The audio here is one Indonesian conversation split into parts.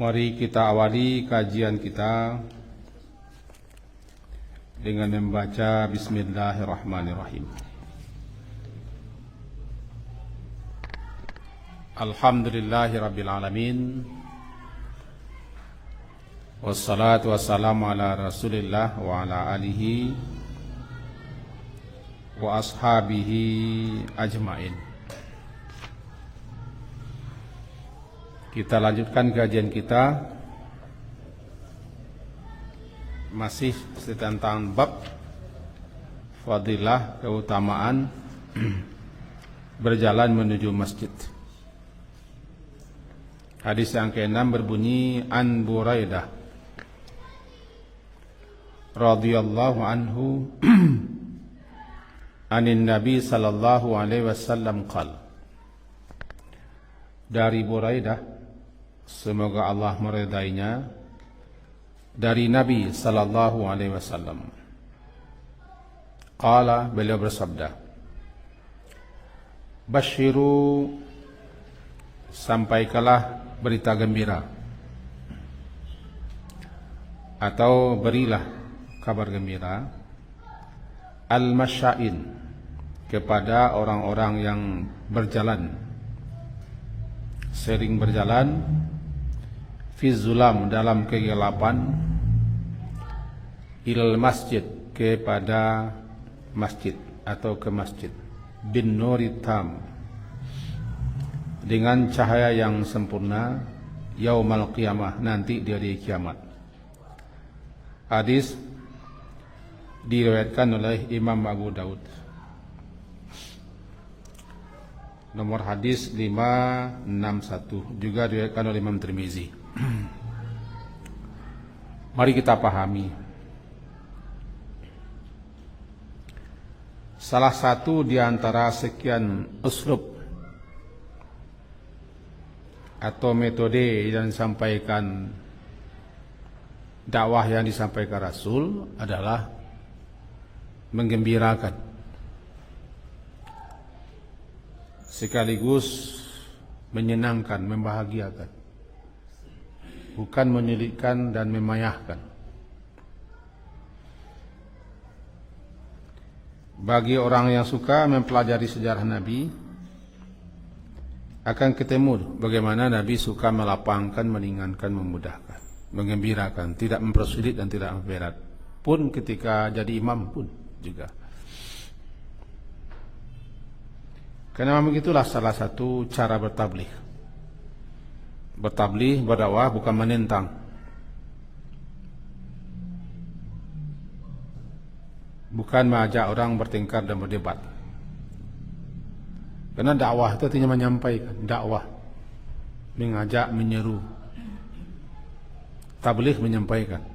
Mari kita awali kajian kita dengan membaca Bismillahirrahmanirrahim. Alhamdulillahirrabbilalamin. Wassalatu wassalamu ala rasulillah wa ala alihi wa ashabihi ajmain. Kita lanjutkan kajian kita masih tentang bab fadilah keutamaan berjalan menuju masjid. Hadis yang ke-6 berbunyi An Buraidah radhiyallahu anhu anin Nabi sallallahu alaihi wasallam qala. Dari Buraidah, semoga Allah meridainya, dari Nabi sallallahu alaihi wasallam. Qala, beliau bersabda, Basyiru, sampaikanlah berita gembira, atau berilah kabar gembira, al-masyain, kepada orang-orang yang berjalan, sering berjalan, fi zulam, dalam kegelapan, ilal masjid, kepada masjid atau ke masjid, bin nuri tam, dengan cahaya yang sempurna, yaumal qiyamah, nanti di hari kiamat. Hadis diriwayatkan oleh Imam Abu Daud. Nomor hadis 561, juga diriwayatkan oleh Imam Tirmizi. Mari kita pahami. Salah satu di antara sekian uslub atau metode yang disampaikan, dakwah yang disampaikan Rasul adalah menggembirakan sekaligus menyenangkan, membahagiakan, bukan menyulitkan dan memayahkan. Bagi orang yang suka mempelajari sejarah Nabi, akan ketemu bagaimana Nabi suka melapangkan, meringankan, memudahkan, menggembirakan, tidak mempersulit dan tidak memberat. Pun ketika jadi imam pun juga. Karena memang itulah salah satu cara bertabligh. Bertabligh, berdakwah bukan menentang. Bukan mengajak orang bertengkar dan berdebat. Karena dakwah itu artinya menyampaikan, dakwah, mengajak, menyeru. Tabligh menyampaikan.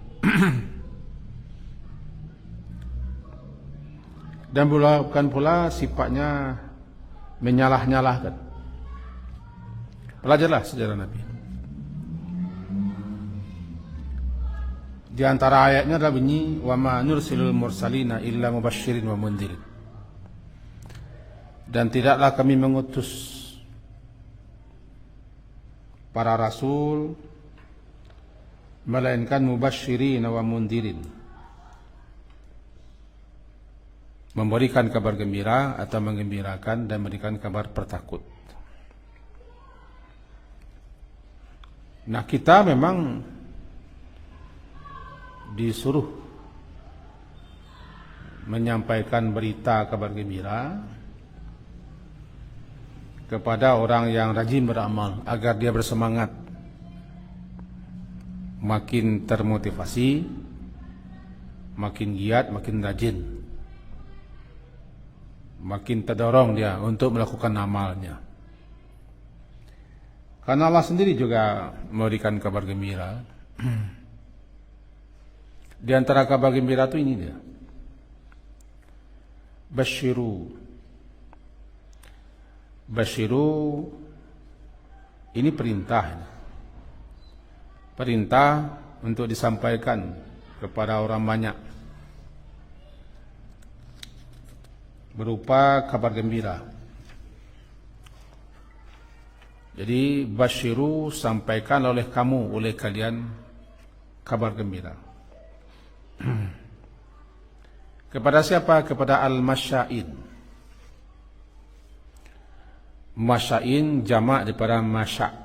Dan bukan pula sifatnya menyalah-nyalahkan. Belajarlah sejarah Nabi. Di antara ayatnya adalah bunyi, wa ma nursilul mursalina illa mubasysyirin wa mundhirin. Dan tidaklah kami mengutus para rasul melainkan mubasysyirin wa mundhirin, memberikan kabar gembira atau menggembirakan dan memberikan kabar pertakut. Nah, kita memang disuruh menyampaikan berita kabar gembira kepada orang yang rajin beramal agar dia bersemangat, makin termotivasi, makin giat, makin rajin, makin terdorong dia untuk melakukan amalnya. Karena Allah sendiri juga memberikan kabar gembira. Di antara kabar gembira itu ini dia. Basyiru. Basyiru ini perintah. Perintah untuk disampaikan kepada orang banyak, berupa kabar gembira. Jadi basyiru, sampaikan oleh kamu, oleh kalian kabar gembira. Kepada siapa? Kepada al-masya'in. Masya'in jamak daripada masya'.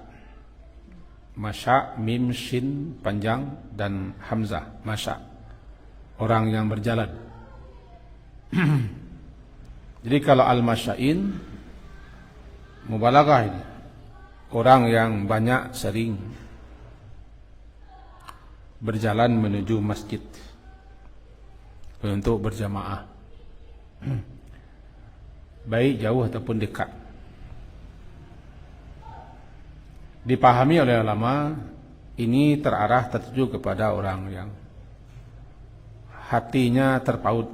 Masya', mim, shin, panjang, dan hamzah. Masya'. Orang yang berjalan. Jadi kalau al-masya'in, mubalaghah ini. Orang yang banyak sering berjalan menuju masjid untuk berjamaah, baik jauh ataupun dekat. Dipahami oleh ulama, ini terarah tertuju kepada orang yang hatinya terpaut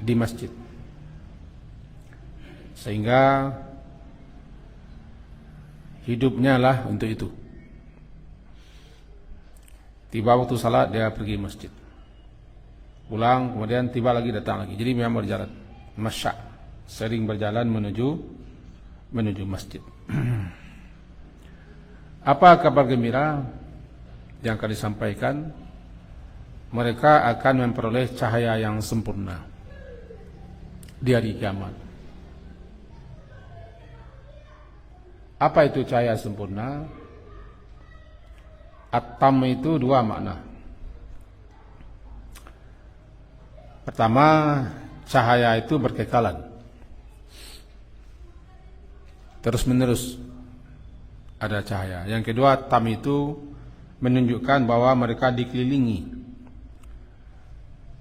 di masjid, sehingga hidupnya lah untuk itu. Tiba waktu salat dia pergi masjid, pulang kemudian tiba lagi datang lagi. Jadi memang berjalan, masya', sering berjalan menuju masjid. Apa kabar gembira yang akan disampaikan? Mereka akan memperoleh cahaya yang sempurna di hari kiamat. Apa itu cahaya sempurna? At-tam itu dua makna. Pertama, cahaya itu berkekalan, terus menerus ada cahaya. Yang kedua, tam itu menunjukkan bahwa mereka dikelilingi,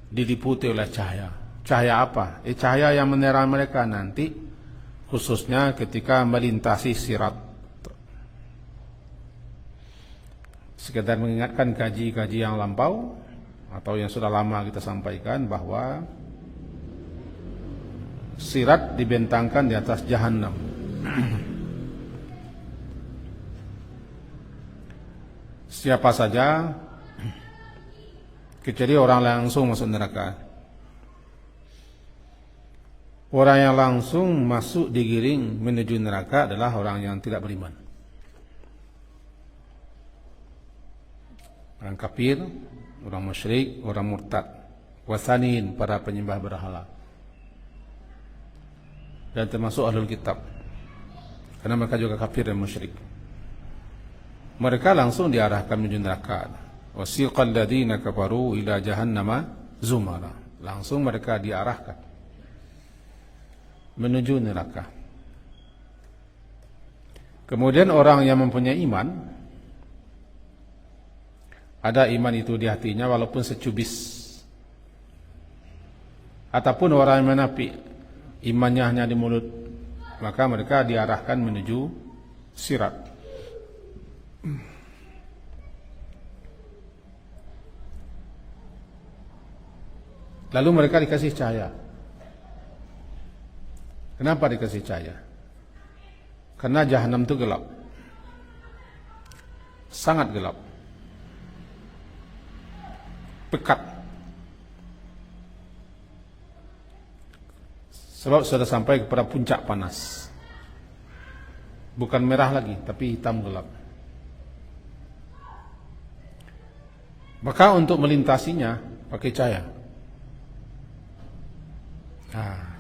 diliputi oleh cahaya. Cahaya apa? Cahaya yang menerangi mereka nanti, khususnya ketika melintasi sirat. Sekedar mengingatkan kaji-kaji yang lampau atau yang sudah lama kita sampaikan bahwa sirat dibentangkan di atas Jahannam. Siapa saja kecuali orang langsung masuk neraka. Orang yang langsung masuk digiring menuju neraka adalah orang yang tidak beriman. Orang kafir, orang musyrik, orang murtad, wasanin, para penyembah berhala, dan termasuk ahlul kitab, karena mereka juga kafir dan musyrik. Mereka langsung diarahkan menuju neraka. Wasiqal ladzina kafaru ila jahannama zumara. Langsung mereka diarahkan menuju neraka. Kemudian orang yang mempunyai iman, ada iman itu di hatinya walaupun secubis, ataupun orang yang menapik, imannya hanya di mulut, maka mereka diarahkan menuju sirat. Lalu mereka dikasih cahaya. Kenapa dikasih cahaya? Karena Jahannam itu gelap, sangat gelap, pekat. Sebab sudah sampai kepada puncak panas. Bukan merah lagi, tapi hitam gelap. Maka untuk melintasinya pakai cahaya.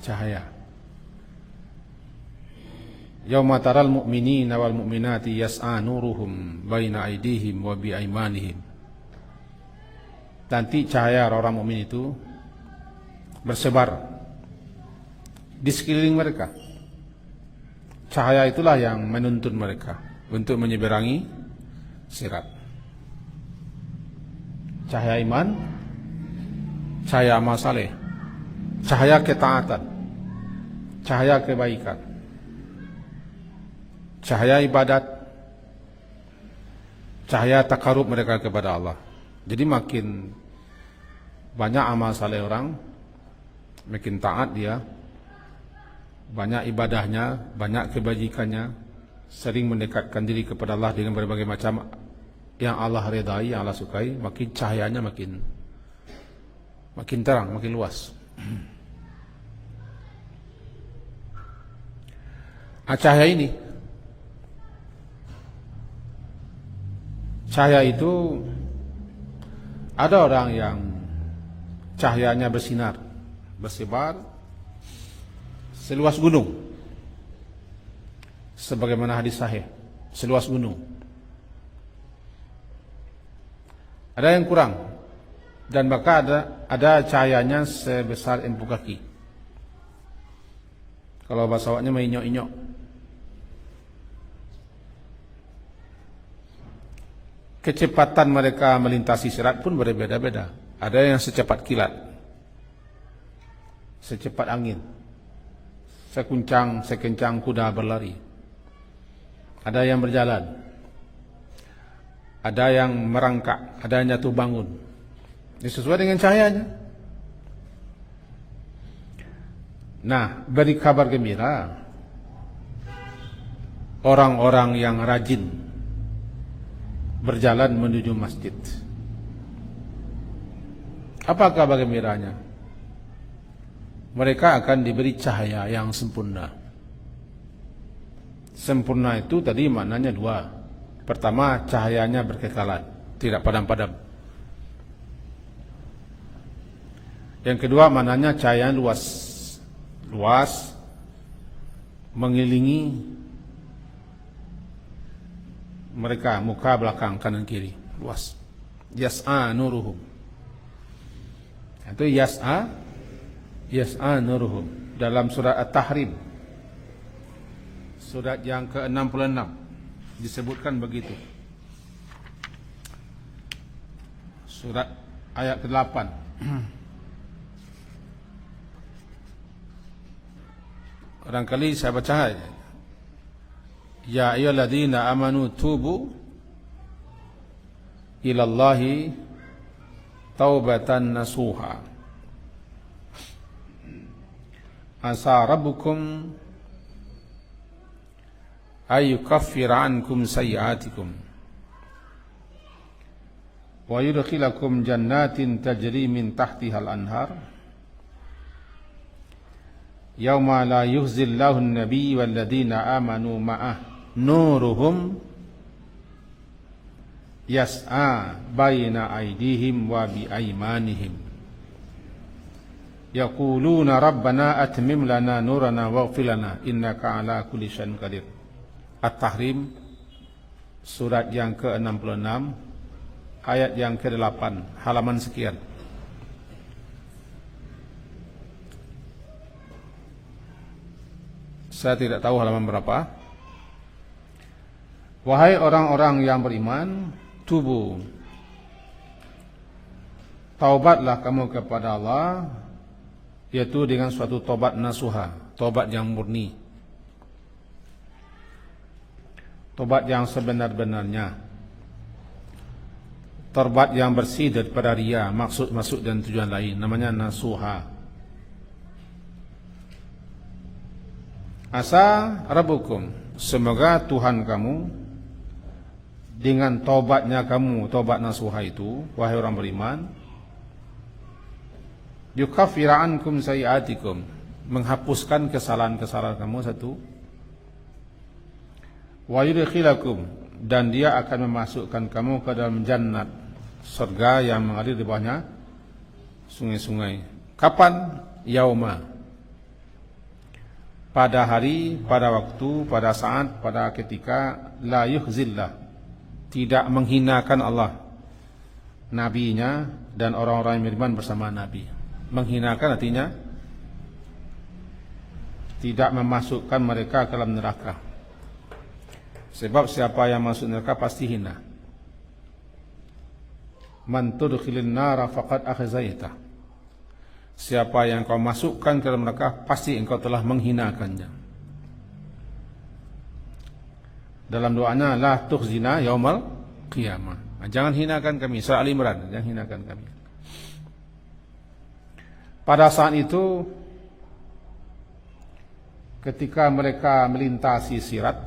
Cahaya. Yauma taral mu'minina wal mu'minati yas'a nuruhum baina aydihim wa bi aymanihim. Nanti cahaya orang mukmin itu bersebar di sekeliling mereka. Cahaya itulah yang menuntun mereka untuk menyeberangi sirat. Cahaya iman, cahaya amal saleh, cahaya ketaatan, cahaya kebaikan, cahaya ibadat, cahaya takarub mereka kepada Allah. Jadi makin banyak amal saleh orang, makin taat dia, banyak ibadahnya, banyak kebajikannya, sering mendekatkan diri kepada Allah dengan berbagai macam yang Allah redai, yang Allah sukai, makin cahayanya makin terang, makin luas. Cahaya ini, cahaya itu ada orang yang cahayanya bersinar, bersebar seluas gunung, sebagaimana hadis sahih, seluas gunung. Ada yang kurang, dan maka ada cahayanya sebesar empu kaki. Kalau bahasa awaknya menginyok-inyok. Kecepatan mereka melintasi sirat pun berbeda-beda. Ada yang secepat kilat, secepat angin, sekencang kuda berlari. Ada yang berjalan, ada yang merangkak, ada yang jatuh bangun. Ini sesuai dengan cahayanya. Nah, beri kabar gembira orang-orang yang rajin berjalan menuju masjid. Apa kabar gembiranya? Mereka akan diberi cahaya yang sempurna. Sempurna itu tadi maknanya dua. Pertama, cahayanya berkekalan, tidak padam-padam. Yang kedua, maknanya cahaya luas. Luas, mengelilingi mereka, muka, belakang, kanan, kiri, luas. Yas'a nuruhum. Itu yas'a nuruhum. Dalam surat At-Tahrim, surat yang ke-66, disebutkan begitu. Surat ayat ke-8. Barangkali saya baca. Ya ayyuhalladzina amanu tubu ilallahi taubatan nasuha. Asa rabbukum ayyukaffira ankum sayyi'atikum wa yudkhilakum jannatin tajri min tahtihal anhar yauma la yukhzillahu an-nabiyya walladzina amanu ma'ah nuruhum yas'a baina aydihim wa bi aymanihim yaquluna rabbana atmim lana nurana waghfir lana innaka ala kulli syai'in qadir. At-Tahrim surat yang ke-66 ayat yang ke-8 halaman sekian. Saya tidak tahu halaman berapa. Wahai orang-orang yang beriman, tubu, taubatlah kamu kepada Allah, yaitu dengan suatu taubat nasuha, taubat yang murni, taubat yang sebenar-benarnya, taubat yang bersih daripada riya, maksud dan tujuan lain, namanya nasuha. Asa rabbukum, semoga Tuhan kamu dengan taubatnya kamu, taubat nasuha itu, wahai orang beriman, yukaffira ankum sayyi'atikum, menghapuskan kesalahan-kesalahan kamu satu, wa yudkhilakum, dan dia akan memasukkan kamu ke dalam jannat, surga yang mengalir di bawahnya sungai-sungai. Kapan? Yauma, pada hari, pada waktu, pada saat, pada ketika, la yukhzillah, tidak menghinakan Allah, nabinya dan orang-orang yang beriman bersama Nabi. Menghinakan artinya tidak memasukkan mereka ke dalam neraka. Sebab siapa yang masuk neraka pasti hina. Man tudkhilin nara faqad akhzaita. Siapa yang kau masukkan ke dalam neraka pasti engkau telah menghinakannya. Dalam doanya la tukhzina yaumal qiyamah. Jangan hinakan kami, surah Al-Imran, jangan hinakan kami. Pada saat itu ketika mereka melintasi sirat,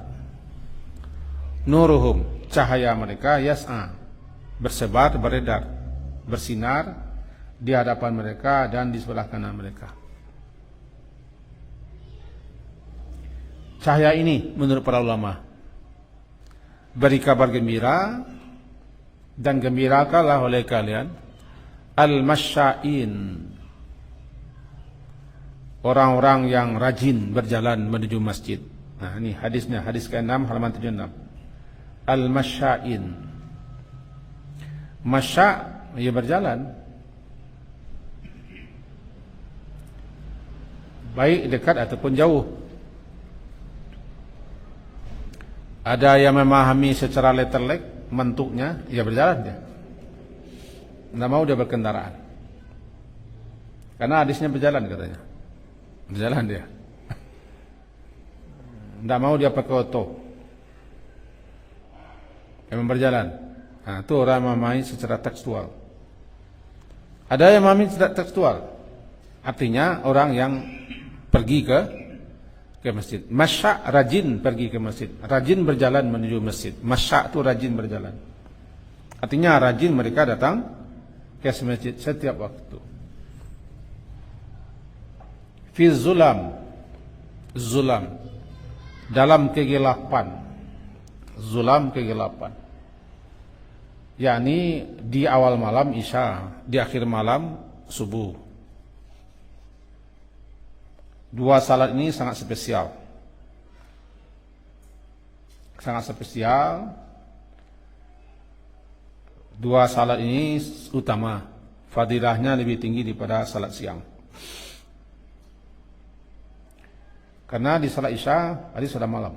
nuruhum, cahaya mereka, yas'a, bersebar, beredar, bersinar di hadapan mereka dan di sebelah kanan mereka. cahaya ini menurut para ulama? Beri kabar gembira dan gembirakanlah oleh kalian al-masya'in, orang-orang yang rajin berjalan menuju masjid. Nah, ini hadisnya, hadis ke-6 halaman 76. Al-masya'in. Masya' ia berjalan, baik dekat ataupun jauh. Ada yang memahami secara letterlek bentuknya, ia berjalan dia. Tidak mau dia berkendaraan. Karena hadisnya berjalan katanya. Berjalan dia. Tidak mau dia pakai oto. Memang berjalan. Nah, itu orang memahami secara tekstual. Ada yang memahami secara tekstual. Artinya orang yang pergi ke masjid. Masya' rajin pergi ke masjid. Rajin berjalan menuju masjid. Masya' itu rajin berjalan. Artinya rajin mereka datang ke masjid setiap waktu. Fi zulam. Zulam. Dalam kegelapan. Zulam kegelapan. yakni di awal malam Isya, di akhir malam subuh. Dua salat ini sangat spesial. Sangat spesial. Dua salat ini utama. Fadilahnya lebih tinggi daripada salat siang. Karena di salat Isya, tadi sudah malam.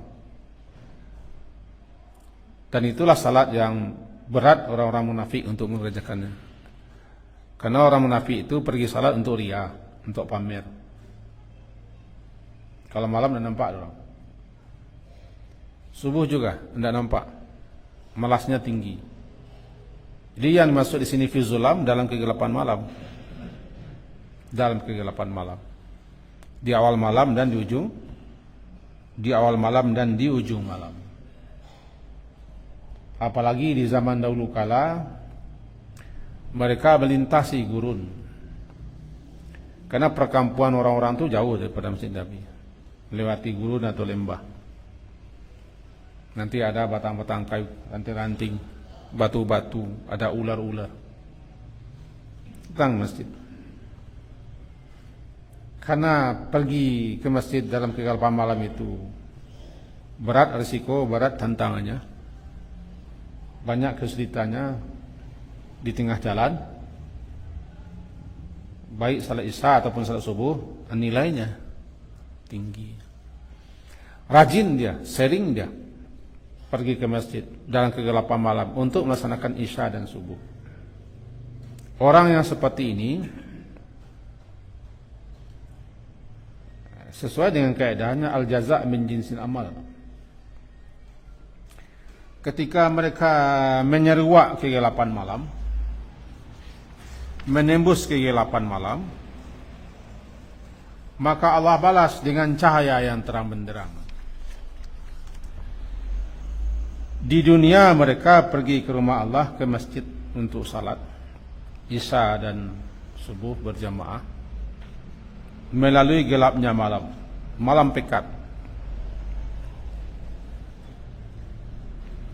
Dan itulah salat yang berat orang-orang munafik untuk mengerjakannya. Karena orang munafik itu pergi salat untuk riya, untuk pamer. Kalau malam tidak nampak orang. Subuh juga tidak nampak. Malasnya tinggi. Jadi yang dimaksud di sini fi zulam, dalam kegelapan malam. Dalam kegelapan malam. Di awal malam dan di ujung. Di awal malam dan di ujung malam. Apalagi di zaman dahulu kala mereka melintasi gurun. Karena perkampungan orang-orang itu jauh daripada Masjid Nabi. Lewati gurun atau lembah. Nanti ada batang-batang kayu, ranting-ranting, batu-batu, ada ular-ular. Tentang masjid. Karena pergi ke masjid dalam kegelapan malam itu berat risiko, berat tantangannya. Banyak kesulitannya di tengah jalan. Baik salat Isya ataupun salat subuh, nilainya tinggi. Rajin dia, sering dia pergi ke masjid dalam kegelapan malam untuk melaksanakan Isya dan subuh. Orang yang seperti ini sesuai dengan kaedahnya al-jaza' min jinsil amal. Ketika mereka menyeruak kegelapan malam, menembus kegelapan malam, maka Allah balas dengan cahaya yang terang benderang. Di dunia mereka pergi ke rumah Allah, ke masjid untuk salat Isya dan subuh berjamaah melalui gelapnya malam, malam pekat.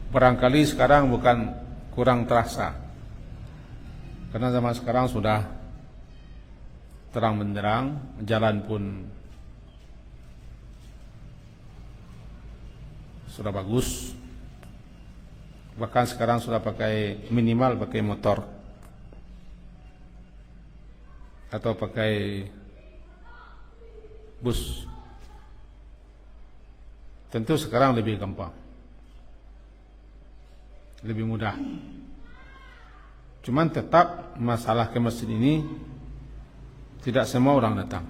Barangkali sekarang bukan kurang terasa, karena zaman sekarang sudah terang benderang, jalan pun sudah bagus. Bahkan sekarang sudah pakai minimal pakai motor atau pakai bus. Tentu sekarang lebih gampang, lebih mudah. Cuman tetap masalah ke masjid ini tidak semua orang datang.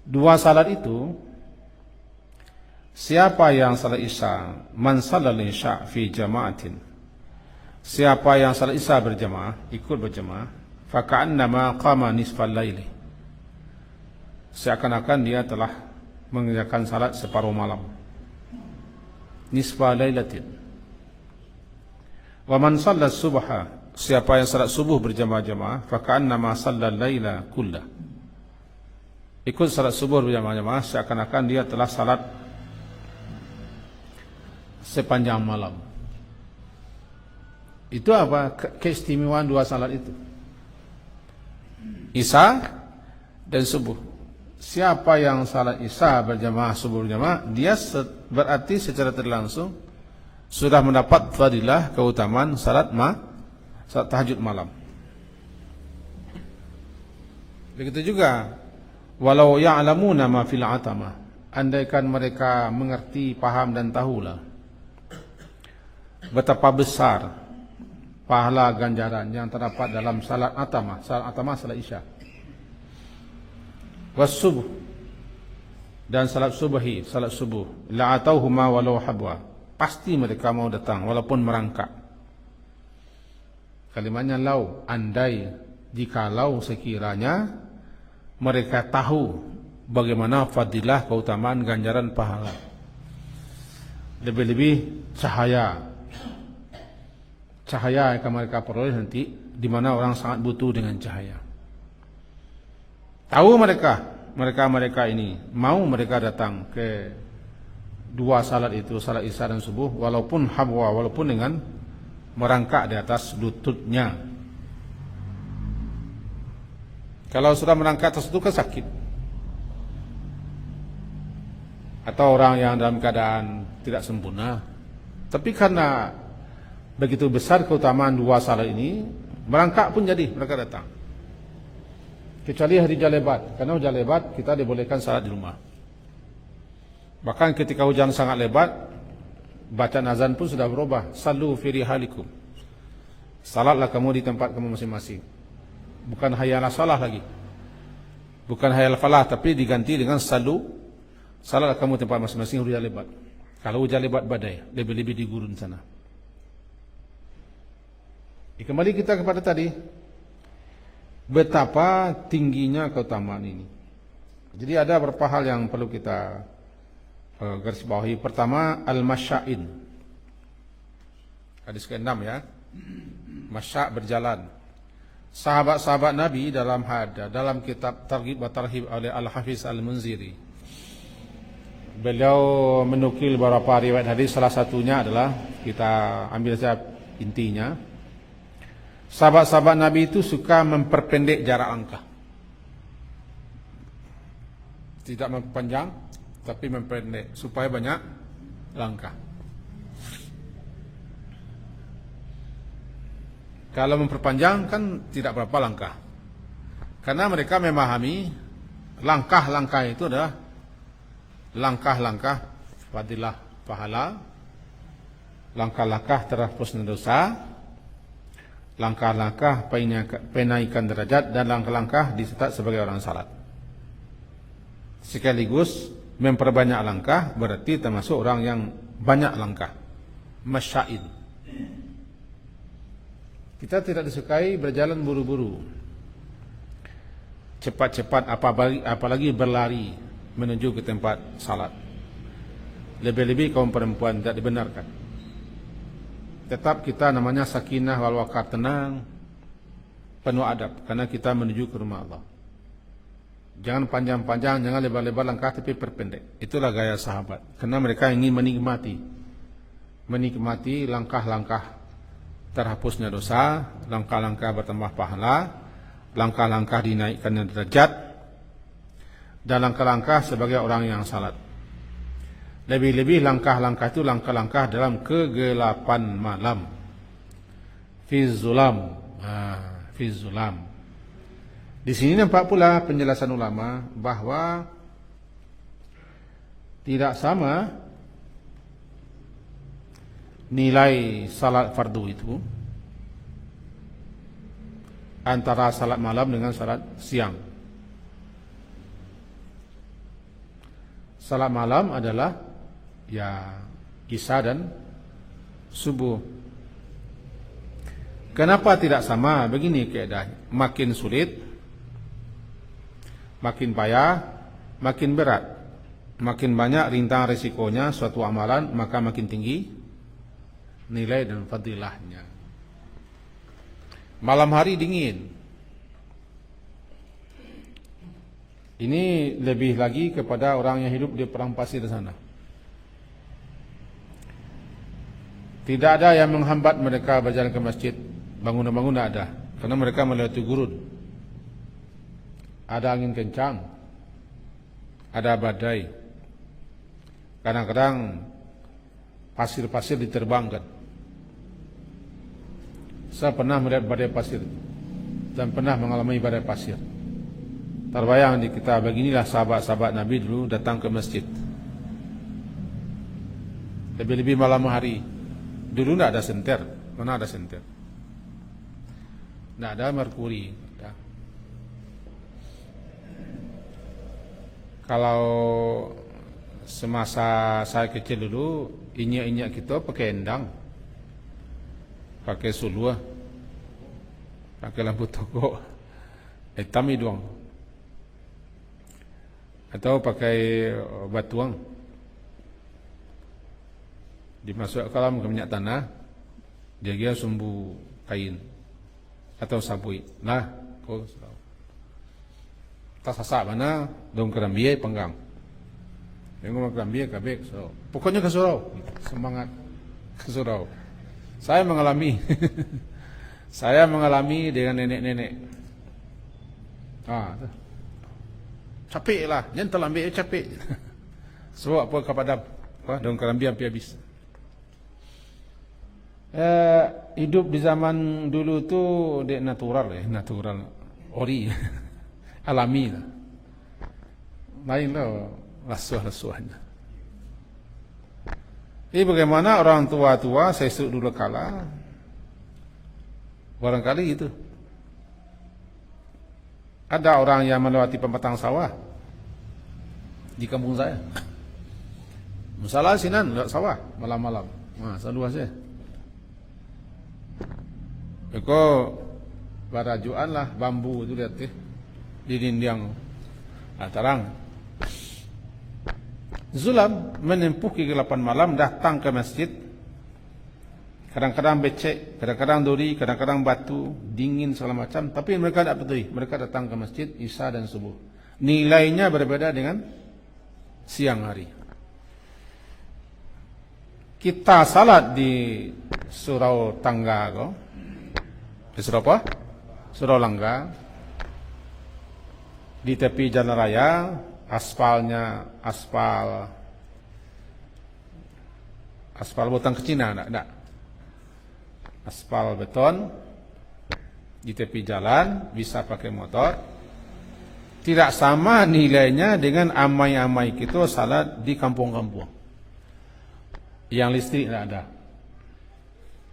Dua salat itu, siapa yang salat Isya, man salal Isya fi jama'atin, siapa yang salat Isya berjamaah, ikut berjamaah, fa ka'annama qama nisfal laili, seakan-akan dia telah mengerjakan salat separuh malam, nisfa lailatin. Wa man shalla subha, siapa yang salat subuh berjamaah-jamaah, fa ka'annama shallal laila kullah, ikut salat subuh berjamaah-jamaah seakan-akan dia telah salat sepanjang malam. Itu apa? Keistimewaan dua salat itu, Isya dan subuh. Siapa yang salat Isya berjamaah, subuh berjamaah, dia berarti secara tidak langsung sudah mendapat fadilah keutamaan salat tahajud malam. Begitu juga walau ya'lamuna ma fil atama, andaikan mereka mengerti, paham dan tahulah betapa besar pahala ganjaran yang terdapat dalam salat atama. Salat atama salat Isya, was subuh dan salat subuhi, salat subuh, la atauhuma walau habwa, pasti mereka mau datang walaupun merangkak. Kalimatnya lau, andai, jikalau, sekiranya mereka tahu bagaimana fadilah, keutamaan, ganjaran, pahala. Lebih-lebih cahaya yang akan mereka peroleh nanti, di mana orang sangat butuh dengan cahaya. Tahu mereka ini mau mereka datang ke dua salat itu, salat Isya dan subuh, walaupun habwa, walaupun dengan merangkak di atas lututnya. Kalau sudah merangkak atas lutut kan sakit. Atau orang yang dalam keadaan tidak sempurna. Tapi karena begitu besar keutamaan dua salat ini, merangkak pun jadi mereka datang. Kecuali hari hujan lebat, karena hujan lebat kita dibolehkan salat di rumah. Bahkan ketika hujan sangat lebat, bacaan azan pun sudah berubah. Sallu fi rihalikum, salatlah kamu di tempat kamu masing-masing. Bukan hayalah salah lagi, bukan hayal falah, tapi diganti dengan sallu, salatlah kamu tempat masing-masing hujan lebat. Kalau hujan lebat badai, lebih-lebih di gurun sana. Kembali kita kepada tadi, betapa tingginya keutamaan ini. Jadi ada beberapa hal yang perlu kita garis bawahi. Pertama, al-masya'in. Hadis ke-6 ya. Masya' berjalan. Sahabat-sahabat Nabi dalam kitab Targhib wa Tarhib oleh Al-Hafiz Al-Munziri, beliau menukil beberapa riwayat hadis. Salah satunya adalah, kita ambil saja intinya, sahabat-sahabat Nabi itu suka memperpendek jarak langkah. Tidak memperpanjang, tapi memperpendek supaya banyak langkah. Kalau memperpanjang kan tidak berapa langkah. Karena mereka memahami langkah-langkah itu adalah langkah-langkah fadilah pahala, langkah-langkah terhapusnya dosa, langkah-langkah penaikan derajat, dan langkah-langkah dicatat sebagai orang salat. Sekaligus memperbanyak langkah berarti termasuk orang yang banyak langkah, masya'in. Kita tidak disukai berjalan buru-buru, cepat-cepat, apalagi berlari menuju ke tempat salat. Lebih-lebih kaum perempuan tidak dibenarkan. Tetap kita namanya sakinah wal waqar, tenang, penuh adab, karena kita menuju ke rumah Allah. Jangan panjang-panjang, jangan lebar-lebar langkah, tapi perpendek. Itulah gaya sahabat, karena mereka ingin menikmati langkah-langkah terhapusnya dosa, langkah-langkah bertambah pahala, langkah-langkah dinaikkannya derajat, dan langkah-langkah sebagai orang yang salat. Lebih-lebih langkah-langkah itu langkah-langkah dalam kegelapan malam, fi zulam. Di sini nampak pula penjelasan ulama bahwa tidak sama nilai salat fardu itu antara salat malam dengan salat siang. Salat malam adalah ya Isya dan subuh. Kenapa tidak sama? Begini keadaannya. Makin sulit, makin payah, makin berat, makin banyak rintangan risikonya suatu amalan, maka makin tinggi nilai dan fadilahnya. Malam hari dingin, Ini lebih lagi kepada orang yang hidup di padang pasir di sana. Tidak ada yang menghambat mereka berjalan ke masjid. Bangunan-bangunan tidak ada, karena mereka melewati gurun. Ada angin kencang, ada badai. Kadang-kadang pasir-pasir diterbangkan. Saya pernah melihat badai pasir dan pernah mengalami badai pasir. Terbayang di kita, beginilah sahabat-sahabat Nabi dulu datang ke masjid. Lebih-lebih malam hari. Dulu tidak ada senter. Mana ada senter? Tidak ada merkuri. Kalau semasa saya kecil dulu, inyak-inyak kita pakai endang, pakai sulua, pakai lampu toko hitam hidung, atau pakai batuang, dimasuk ke dalam minyak tanah, dia sumbu kain atau sabui. Nah, kau tak sasak mana dong kerambia penggang. Yang kerambia kabek. So, pokoknya ke surau, semangat ke surau. Saya mengalami, saya mengalami dengan nenek-nenek. Capek lah, jangan terlambat capek. Sebab apa kepada dong kerambia sampai habis. Hidup di zaman dulu tu dek natural natural, ori, alami lah. Lain lah rasuah-rasuahnya. Ini bagaimana orang tua-tua saya suruh dulu kala, barangkali itu. Ada orang yang melewati pematang sawah di kampung saya. Masalah sinan lewat sawah malam-malam. Saluah saya. Eko barajuan lah bambu itu lihat di dinding. Terang. Zulam menempuh kegelapan malam datang ke masjid. Kadang-kadang becek, kadang-kadang duri, kadang-kadang batu, dingin segala macam. Tapi mereka tidak peduli. Mereka datang ke masjid Isya dan subuh. Nilainya berbeda dengan siang hari. Kita salat di surau tangga, di surau apa? Surau Langga. Di tepi jalan raya, aspalnya aspal botang kecina, enggak. Aspal beton di tepi jalan, bisa pakai motor. Tidak sama nilainya dengan amai-amai kita salat di kampung-kampung yang listrik tidak ada.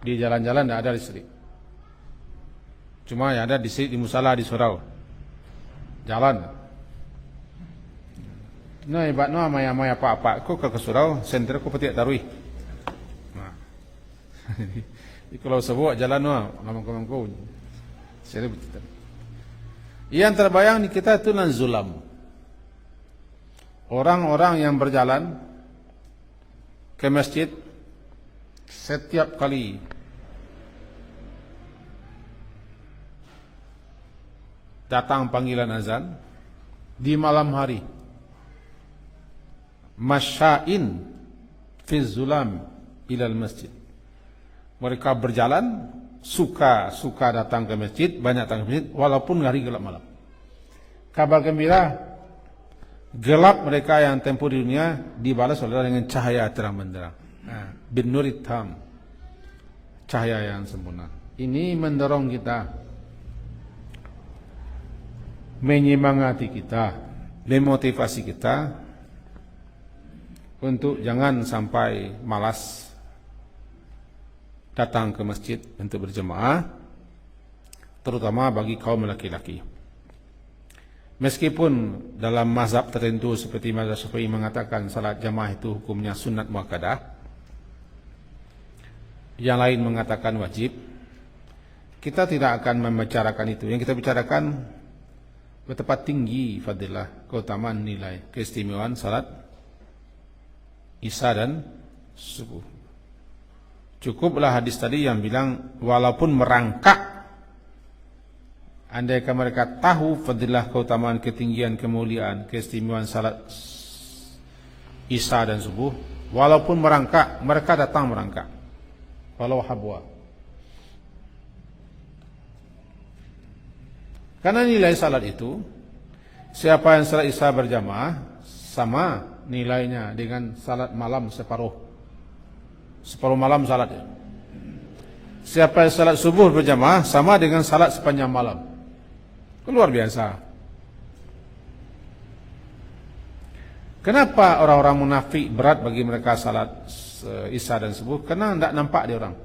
Di jalan-jalan tidak ada listrik. Cuma yang ada listrik di musala di surau jalan. Nah, ibarat amai-amai apa-apa kau ke surau senter kau petik tarui. Nah. Kalau sebuah jalan lama-lama yang terbayang di kita itu zulam. Orang-orang yang berjalan ke masjid setiap kali datang panggilan azan di malam hari, masya'in fi zulam ilal masjid. Mereka berjalan, suka datang ke masjid, banyak datang ke masjid, walaupun hari gelap malam. Kabar gembira, gelap mereka yang tempuh di dunia dibalas oleh dengan cahaya terang benderang. Bin nurit tam, cahaya yang sempurna. Ini mendorong kita, menyemangati kita, memotivasi kita untuk jangan sampai malas datang ke masjid untuk berjemaah, terutama bagi kaum laki-laki. Meskipun dalam mazhab tertentu seperti mazhab Syafi'i mengatakan salat jamaah itu hukumnya sunat muakkadah, yang lain mengatakan wajib, kita tidak akan membicarakan itu. Yang kita bicarakan betapa tinggi fadilah, keutamaan, nilai, keistimewaan salat Isya dan subuh. Cukuplah hadis tadi yang bilang walaupun merangkak Andaikan mereka tahu fadilah, keutamaan, ketinggian, kemuliaan, keistimewaan salat Isya dan subuh, walaupun merangkak, mereka datang merangkak. Walau habwa. Karena nilai salat itu, siapa yang salat Isya berjamaah sama nilainya dengan salat malam separuh malam salatnya. Siapa yang salat subuh berjamaah sama dengan salat sepanjang malam. Luar biasa. Kenapa orang-orang munafik berat bagi mereka salat Isya dan subuh? Karena tidak nampak dia orang.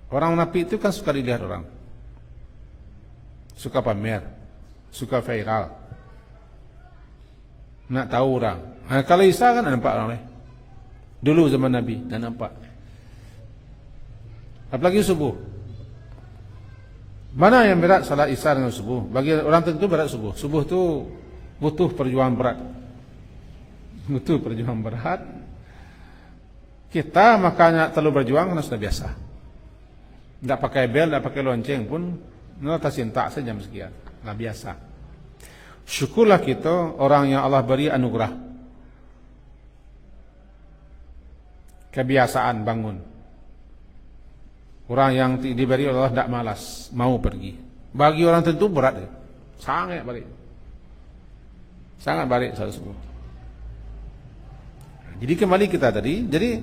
Orang munafik itu kan suka dilihat orang, suka pamer, suka viral, nak tahu orang. Kalau Isya kan nampak orang. Dulu zaman Nabi tidak nampak. Apalagi subuh. Mana yang berat salat Isya dengan subuh? Bagi orang tertentu berat subuh. Subuh tu butuh perjuangan berat. Butuh perjuangan berat. Kita makanya terlalu berjuang karena sudah biasa. Tidak pakai bel, tidak pakai lonceng pun, nota cinta saja jam sekian. Nah biasa. Syukurlah kita orang yang Allah beri anugerah. Kebiasaan bangun. Orang yang diberi Allah tidak malas, mau pergi. Bagi orang tentu berat, sangat balik. Sangat balik salat subuh. Jadi kembali kita tadi, jadi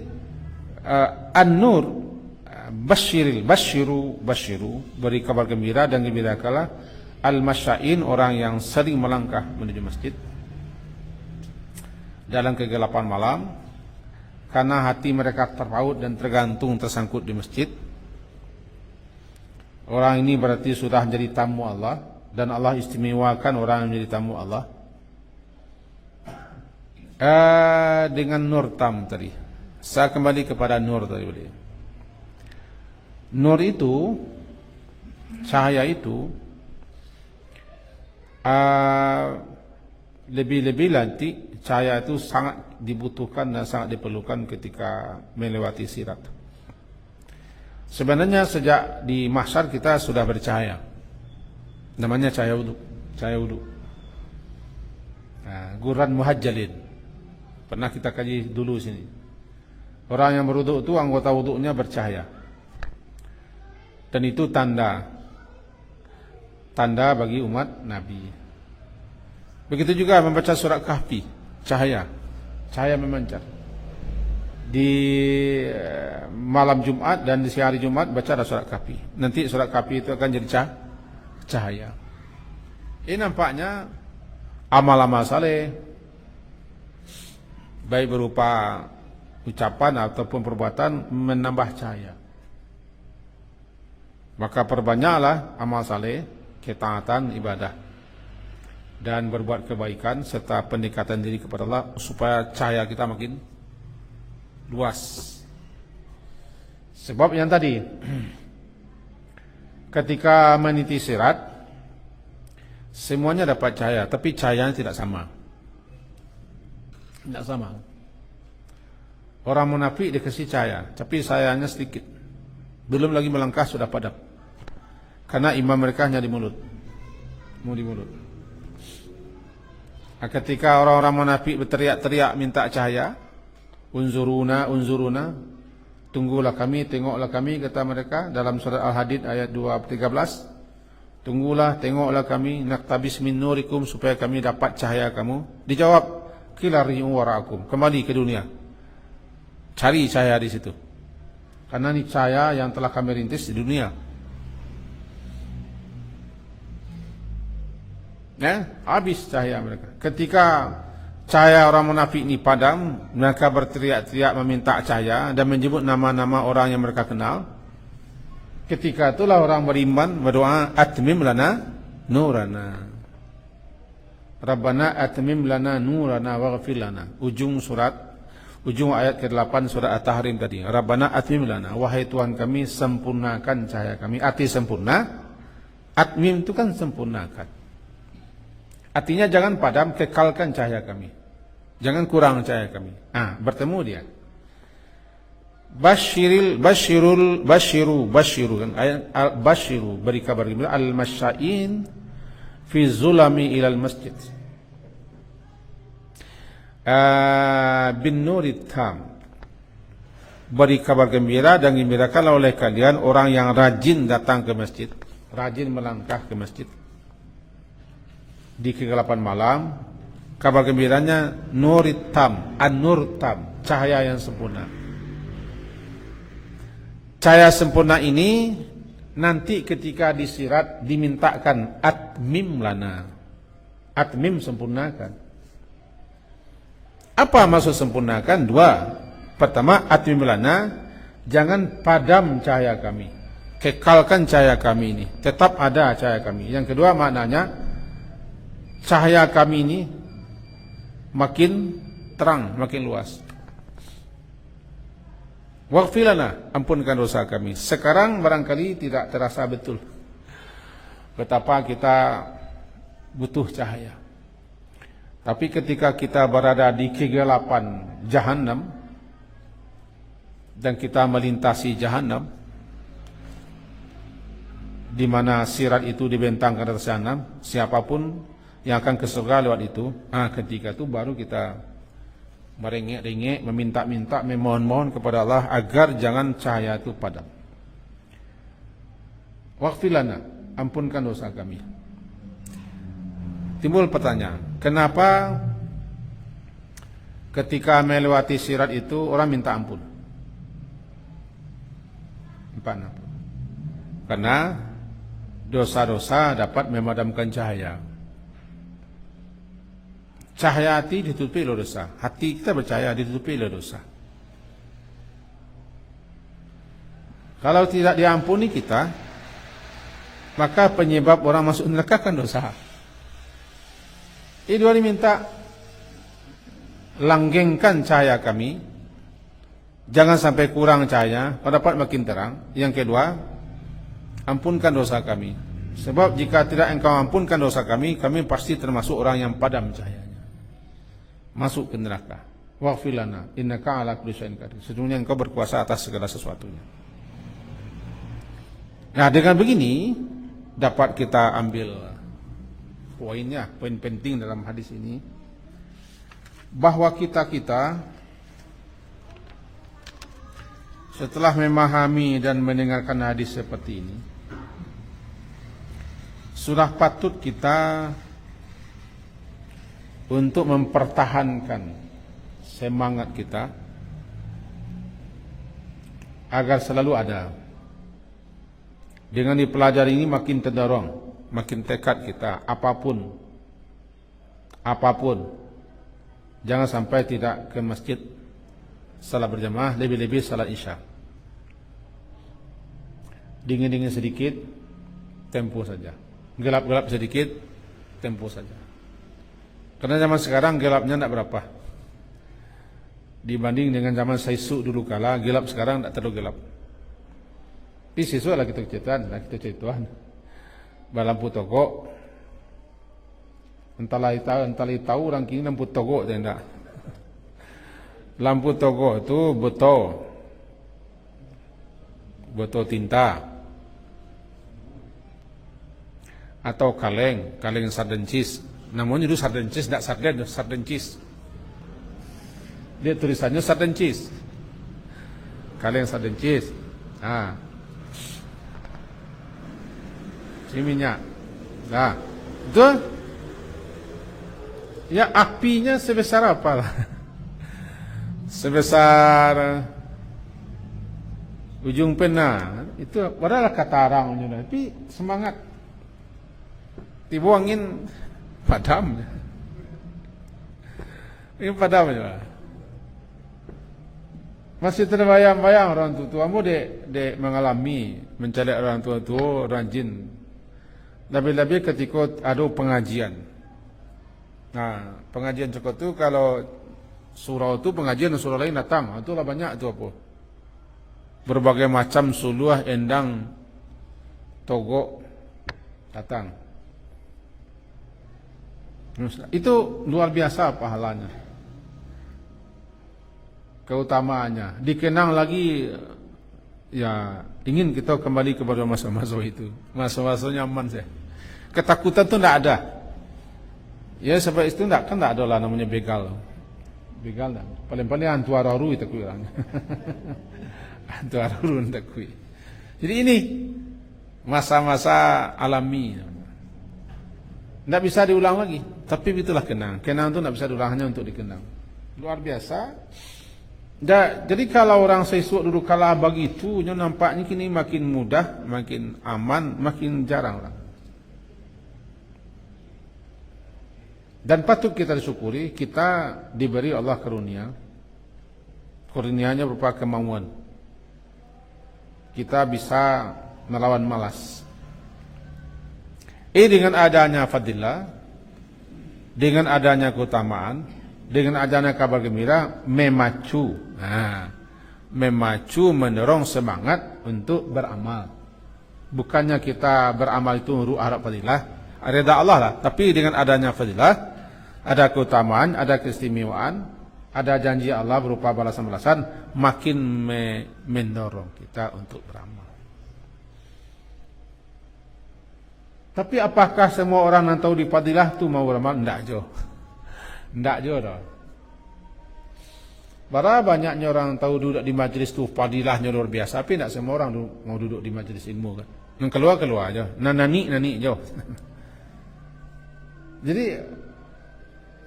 An-Nur, basyiru, beri kabar gembira dan gembirakanlah al-masya'in, orang yang sering melangkah menuju masjid dalam kegelapan malam, karena hati mereka terpaut dan tergantung tersangkut di masjid. Orang ini berarti sudah menjadi tamu Allah, dan Allah istimewakan orang yang menjadi tamu Allah dengan nur tam tadi. Saya kembali kepada nur tadi. Nur itu, cahaya itu lebih-lebih nanti cahaya itu sangat dibutuhkan dan sangat diperlukan ketika melewati sirat. Sebenarnya sejak di mahsyar kita sudah bercahaya. Namanya cahaya wudu. Cahaya wudu. Guran muhajjalin. Pernah kita kaji dulu sini. Orang yang berwudu itu anggota wudunya bercahaya. Dan itu tanda bagi umat Nabi. Begitu juga membaca surat Kahfi, cahaya memancar. Di malam Jumat dan di hari Jumat baca surat Kahfi. Nanti surat Kahfi itu akan jadi cahaya. Ini nampaknya amal-amal saleh, baik berupa ucapan ataupun perbuatan, menambah cahaya. Maka perbanyaklah amal saleh, ketaatan, ibadah, dan berbuat kebaikan serta pendekatan diri kepada Allah supaya cahaya kita makin luas. Sebab yang tadi, ketika meniti sirat, semuanya dapat cahaya, tapi cahayanya tidak sama. Tidak sama. Orang munafik dikasih cahaya, tapi cahayanya sedikit. Belum lagi melangkah sudah padam. Karena iman mereka hanya di mulut. Mau di mulut. Ketika orang-orang munafik berteriak-teriak minta cahaya, unzuruna, tunggulah kami, tengoklah kami, kata mereka dalam surat Al-Hadid ayat 2:13. Tunggulah, tengoklah kami, naktabis min nurikum, supaya kami dapat cahaya kamu. Dijawab, qila ri'u wara'akum, kembali ke dunia. Cari cahaya di situ. Karena ini cahaya yang telah kami rintis di dunia. Habis cahaya mereka. Ketika cahaya orang munafik ini padam, mereka berteriak-teriak meminta cahaya dan menyebut nama-nama orang yang mereka kenal. Ketika itulah orang beriman berdoa, atmim lana nurana, Rabbana atmim lana nurana waghfir lana. Ujung ayat ke-8 surat At-Tahrim tadi. Rabbana atmim lana, wahai Tuhan kami, sempurnakan cahaya kami. Arti sempurna, atmim itu kan sempurnakan. Artinya jangan padam, kekalkan cahaya kami. Jangan kurang cahaya kami. Bertemu dia. basyiru kan ayat basyiru, beri kabar gembira al-masya'in fi zulami ilal masjid bin nurit tam, beri kabar gembira dan gembirakanlah oleh kalian orang yang rajin datang ke masjid, rajin melangkah ke masjid di kegelapan malam. Kabar gembiranya nurit tam, an-nur tam, cahaya yang sempurna. Cahaya sempurna ini nanti ketika disirat dimintakan atmim lana, atmim, sempurnakan. Apa maksud sempurnakan? Dua. Pertama, atmim lana, jangan padam cahaya kami, kekalkan cahaya kami ini, tetap ada cahaya kami. Yang kedua maknanya, cahaya kami ini makin terang, makin luas. Waghfir lana, ampunkan dosa kami. Sekarang barangkali tidak terasa betul betapa kita butuh cahaya. Tapi ketika kita berada di kegelapan Jahannam dan kita melintasi Jahannam, di mana sirat itu dibentangkan ke atas Jahannam, siapapun yang akan ke surga lewat itu, ketika itu baru kita merengek-rengek, meminta-minta, memohon-mohon kepada Allah agar jangan cahaya itu padam. Waghfir lana, ampunkan dosa kami. Timbul pertanyaan, kenapa ketika melewati sirat itu orang minta ampun? Karena dosa-dosa dapat memadamkan cahaya. Cahaya hati ditutupi oleh dosa. Hati kita percaya ditutupi oleh dosa. Kalau tidak diampuni kita, maka penyebab orang masuk neraka kan dosa. Ini dua diminta, langgengkan cahaya kami, jangan sampai kurang cahaya, dapat makin terang. Yang kedua, ampunkan dosa kami. Sebab jika tidak engkau ampunkan dosa kami, kami pasti termasuk orang yang padam cahayanya, masuk ke neraka. Waghfir lana innaka ala kulli syai'in qadir. Sesungguhnya engkau berkuasa atas segala sesuatunya. Nah, dengan begini dapat kita ambil poinnya, poin penting dalam hadis ini, bahwa kita setelah memahami dan mendengarkan hadis seperti ini, sudah patut kita untuk mempertahankan semangat kita agar selalu ada. Dengan dipelajari ini makin terdorong, makin tekad kita, apapun, jangan sampai tidak ke masjid salat berjamaah, lebih-lebih salat isya. Dingin-dingin sedikit, tempo saja. Gelap-gelap sedikit, tempo saja. Karena zaman sekarang gelapnya tidak berapa dibanding dengan zaman Saisu dulu kala. Gelap sekarang tidak terlalu gelap. Di sisu lah kita cerituan balampu toko, entahlah tahu orang kini lampu toko tidak. Lampu toko itu botol tinta atau kaleng sarden cheese. Namanya itu sarden cheese, tidak sarden cheese. Dia tulisannya sarden cheese, kaleng sarden cheese. Ini minyak. Nah, itu ya apinya sebesar apa lah? Sebesar ujung pena. Itu padahal kata orang, tapi semangat. Tiba angin padam. Ini padam aja. Masih terbayang-bayang orang tuamu dek mengalami mencari orang tua rajin. Lebih-lebih ketika ada pengajian. Nah, pengajian cukup tu kalau surau tu pengajian surau lain datang, itulah banyak tu apa. Berbagai macam suluah, endang, togok datang. Itu luar biasa pahalanya. keutamaannya. Dikenang lagi, ya ingin kita kembali kepada masa-masa itu. Masa-masa nyaman saya. Ketakutan itu tidak ada. Ya sebab itu kan tidak ada lah namanya begal. Begal tak. Paling-paling hantu araru itu kurang. Hantu araru tak kui. Jadi ini masa-masa alami. Tidak bisa diulang lagi. Tapi itulah kenang. Kenang itu tidak bisa diulang, hanya untuk dikenang. Luar biasa. Jadi kalau orang sesuatu dulu kalah begitu, nampaknya kini makin mudah, makin aman, makin jarang lah. Dan patut kita disyukuri, kita diberi Allah karunia. Kurnianya berupa kemauan. Kita bisa melawan malas. Dengan adanya fadilah, dengan adanya keutamaan, dengan adanya kabar gembira, memacu, mendorong semangat untuk beramal. Bukannya kita beramal itu harap fadilah, reda Allah lah. Tapi dengan adanya fadilah, ada keutamaan, ada keistimewaan, ada janji Allah berupa balasan-balasan, makin mendorong kita untuk beramal. Tapi apakah semua orang yang tahu di fadilah itu mau beramal? Tidak jauh. Tidak jauh dah. Bara banyaknya orang tahu duduk di majlis itu fadilahnya luar biasa, tapi tidak semua orang mau duduk di majlis ilmu kan. Yang keluar aja, nani jauh. Jadi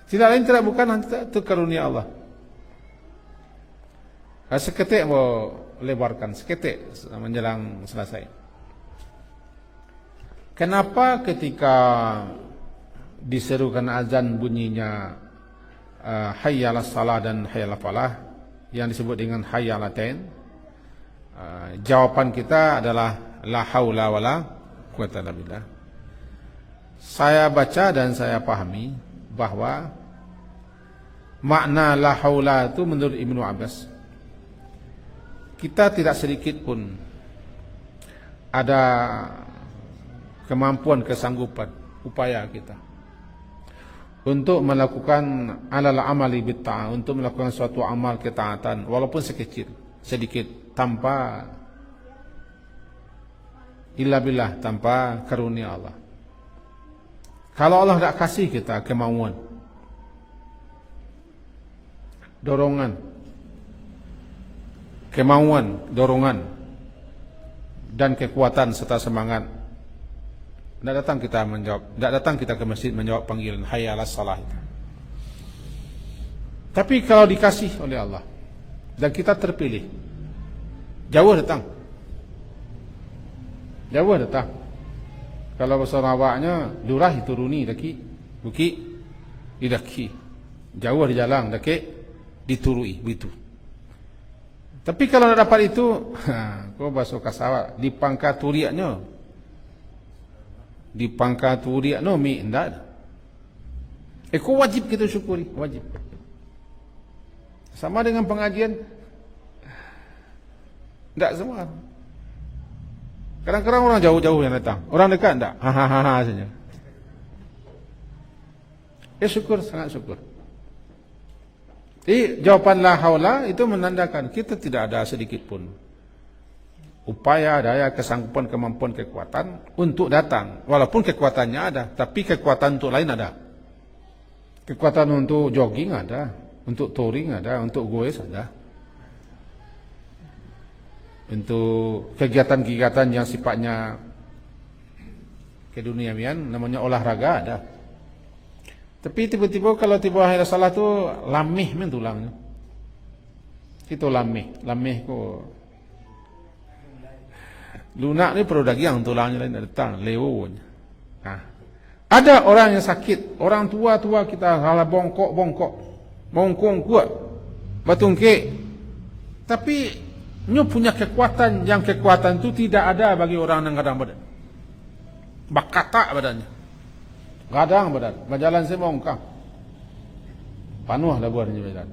tidak lain tidak bukan itu karunia Allah. Seketik mau lebarkan, seketik menjelang selesai. Kenapa ketika diserukan azan bunyinya hayya 'alas shalah dan hayya 'alal falah yang disebut dengan hayya 'alatain, jawaban kita adalah la haula wala quwwata illa billah. Saya baca dan saya pahami bahwa makna la haula itu menurut Ibnu Abbas, kita tidak sedikit pun ada kemampuan, kesanggupan, upaya kita untuk melakukan alal amali bitta'ah, untuk melakukan suatu amal ketaatan walaupun sedikit tanpa illa billah, tanpa karunia Allah. Kalau Allah tidak kasih kita kemauan, dorongan dan kekuatan serta semangat, tidak datang kita ke masjid menjawab panggilan hayya 'alas shalah. Tapi kalau dikasih oleh Allah dan kita terpilih, jauh datang. Kalau bahasa Rawaknya, durah turuni daki, buki didaki. Jauh di jalan daki, diturui begitu. Tapi kalau tidak dapat itu, kau bahasa Kasawa, di pangkat turiaknya. Di pangkat turiak no mi ndak. Kau wajib kita syukuri, wajib. Sama dengan pengajian, ndak semua. Kadang-kadang orang jauh-jauh yang datang, orang dekat ndak, hahaha saja. Syukur, sangat syukur. Jadi jawaban la haula itu menandakan kita tidak ada sedikit pun upaya, daya, kesanggupan, kemampuan, kekuatan untuk datang. Walaupun kekuatannya ada, tapi kekuatan untuk lain ada. Kekuatan untuk jogging ada, untuk touring ada, untuk goes ada. Untuk kegiatan-kegiatan yang sifatnya keduniawian, namanya olahraga ada. Tapi tiba-tiba kalau tiba hari salah tu lamih mentulangnya. Itu lamih kok. Lunak ni perlu daging, tulangnya lain datang, lewunya. Ada orang yang sakit, orang tua kita salah bongkong kuat, batungke. Tapi nyu punya kekuatan, yang kekuatan itu tidak ada bagi orang yang kadang badan. Bakata badannya, kadang badan, berjalan semongkang, panuh lah buahnya badan.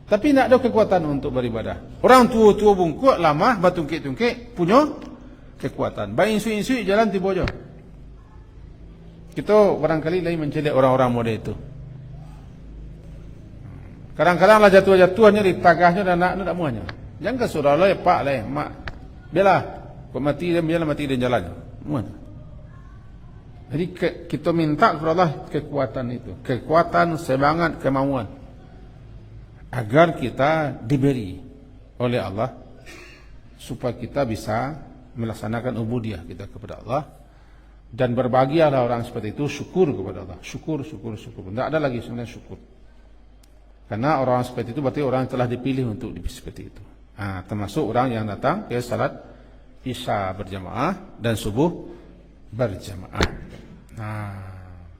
Tapi tidak ada kekuatan untuk beribadah. Orang tua bungkuk lama batungkik punya kekuatan. Baik insui jalan tiba aja. Kita barangkali lain mencari orang-orang muda itu. Kadang-kadang lah jatuh-jatuhnya di tagahnya dan anak tak muanya. Jangan ke saudara lah, pak lah, mak. Biarlah, kau mati dia, biarlah mati dia jalan. Muanya. Jadi kita minta kepada Allah kekuatan itu, kekuatan, semangat, kemauan, agar kita diberi oleh Allah supaya kita bisa melaksanakan ubudiyah kita kepada Allah. Dan berbahagialah orang seperti itu, syukur kepada Allah. Syukur. Tidak ada lagi sebenarnya syukur. Karena orang seperti itu berarti orang yang telah dipilih untuk seperti itu. Termasuk orang yang datang ke salat Isya berjamaah dan subuh berjamaah.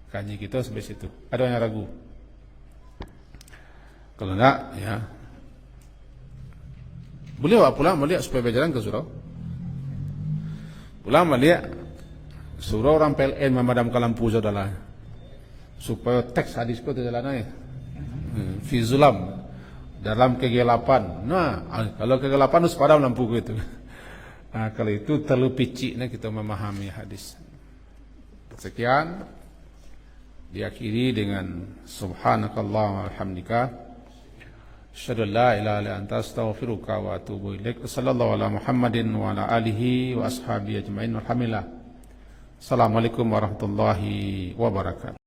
Kaji kita sampai situ. Ada yang ragu? Kalau enggak, ya boleh pulang balik supaya berjalan ke surau. Pulang balik surau orang PLN memadamkan lampu saudara, supaya teks hadis itu jalan aja. Fi zulam, dalam kegelapan. Kalau kegelapan harus padam lampu itu. Kalau itu terlalu picik kita memahami hadis. Sekian, diakhiri dengan subhanakallah wa bihamdika, asyhadu an la ilaha illa anta, astaghfiruka wa atubu ilaik. Sallallahu ala Muhammadin wa ala alihi wa ashabihi ajmain. Alhamdulillah. Assalamualaikum warahmatullahi wabarakatuh.